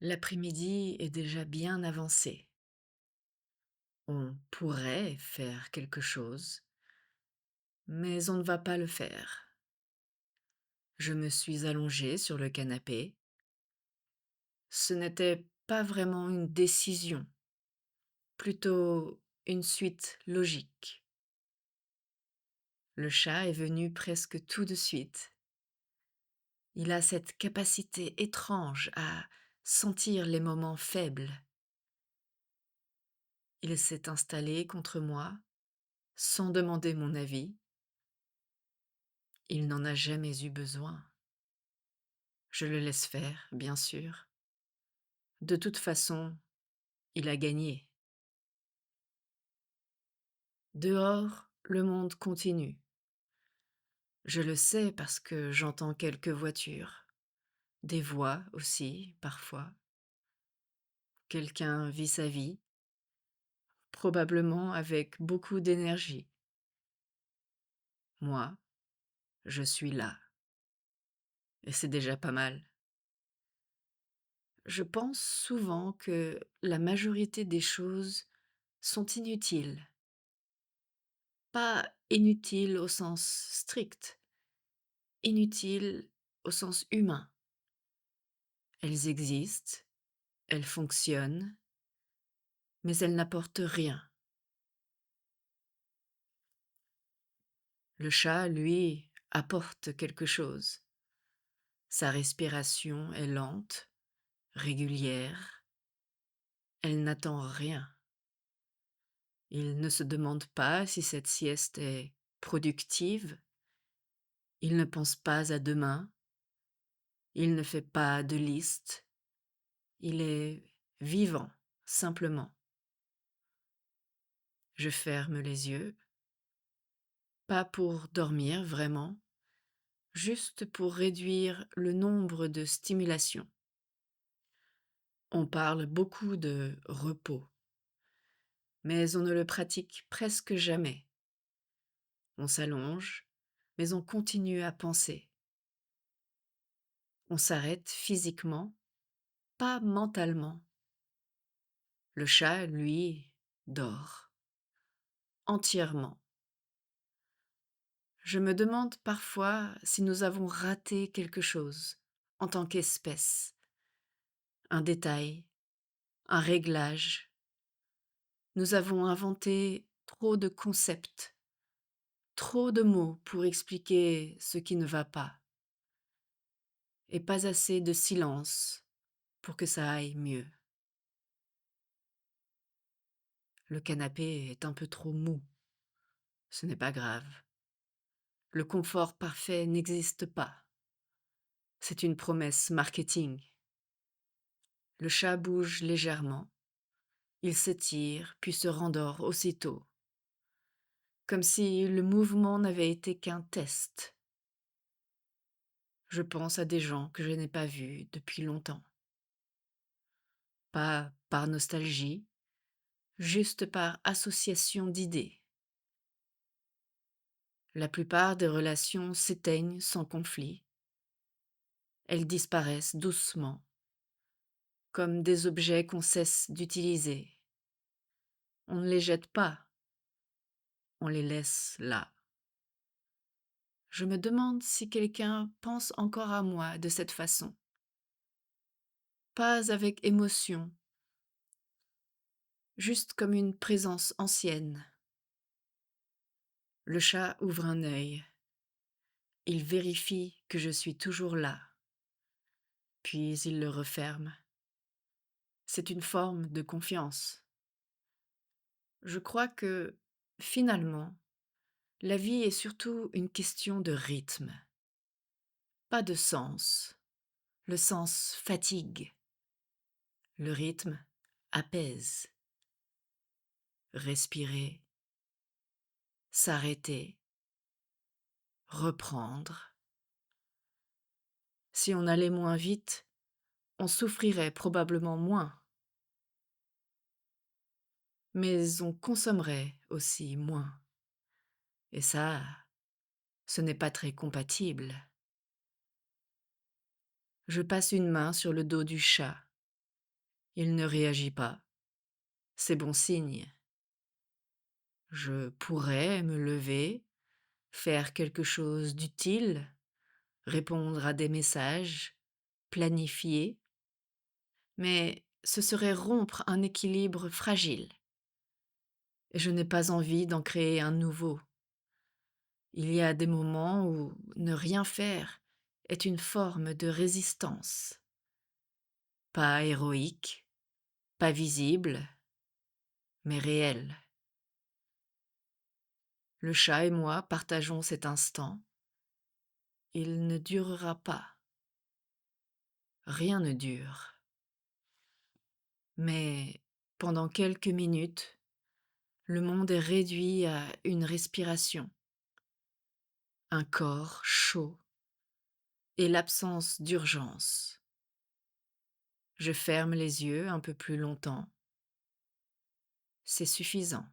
L'après-midi est déjà bien avancé. On pourrait faire quelque chose, mais on ne va pas le faire. Je me suis allongée sur le canapé. Ce n'était pas vraiment une décision, plutôt une suite logique. Le chat est venu presque tout de suite. Il a cette capacité étrange à sentir les moments faibles. Il s'est installé contre moi sans demander mon avis. Il n'en a jamais eu besoin. Je le laisse faire, bien sûr. De toute façon, il a gagné. Dehors, le monde continue. Je le sais parce que j'entends quelques voitures, des voix aussi, parfois. Quelqu'un vit sa vie, probablement avec beaucoup d'énergie. Moi, je suis là, et c'est déjà pas mal. Je pense souvent que la majorité des choses sont inutiles. Pas inutiles au sens strict, inutiles au sens humain. Elles existent, elles fonctionnent, mais elles n'apportent rien. Le chat, lui, apporte quelque chose. Sa respiration est lente, régulière. Elle n'attend rien. Il ne se demande pas si cette sieste est productive. Il ne pense pas à demain. Il ne fait pas de liste. Il est vivant, simplement. Je ferme les yeux, pas pour dormir vraiment, juste pour réduire le nombre de stimulations. On parle beaucoup de repos, mais on ne le pratique presque jamais. On s'allonge, mais on continue à penser. On s'arrête physiquement, pas mentalement. Le chat, lui, dort, entièrement. Je me demande parfois si nous avons raté quelque chose en tant qu'espèce, un détail, un réglage. Nous avons inventé trop de concepts, trop de mots pour expliquer ce qui ne va pas, et pas assez de silence pour que ça aille mieux. Le canapé est un peu trop mou. Ce n'est pas grave. Le confort parfait n'existe pas. C'est une promesse marketing. Le chat bouge légèrement. Il s'étire, puis se rendort aussitôt, comme si le mouvement n'avait été qu'un test. Je pense à des gens que je n'ai pas vus depuis longtemps. Pas par nostalgie, juste par association d'idées. La plupart des relations s'éteignent sans conflit. Elles disparaissent doucement, comme des objets qu'on cesse d'utiliser. On ne les jette pas, on les laisse là. Je me demande si quelqu'un pense encore à moi de cette façon. Pas avec émotion, juste comme une présence ancienne. Le chat ouvre un œil. Il vérifie que je suis toujours là, puis il le referme. C'est une forme de confiance. Je crois que, finalement, la vie est surtout une question de rythme, pas de sens. Le sens fatigue, le rythme apaise. Respirer, s'arrêter, reprendre. Si on allait moins vite, on souffrirait probablement moins, mais on consommerait aussi moins. Et ça, ce n'est pas très compatible. Je passe une main sur le dos du chat. Il ne réagit pas. C'est bon signe. Je pourrais me lever, faire quelque chose d'utile, répondre à des messages, planifier, mais ce serait rompre un équilibre fragile. Et je n'ai pas envie d'en créer un nouveau. Il y a des moments où ne rien faire est une forme de résistance, pas héroïque, pas visible, mais réelle. Le chat et moi partageons cet instant. Il ne durera pas. Rien ne dure. Mais pendant quelques minutes, le monde est réduit à une respiration, un corps chaud et l'absence d'urgence. Je ferme les yeux un peu plus longtemps. C'est suffisant.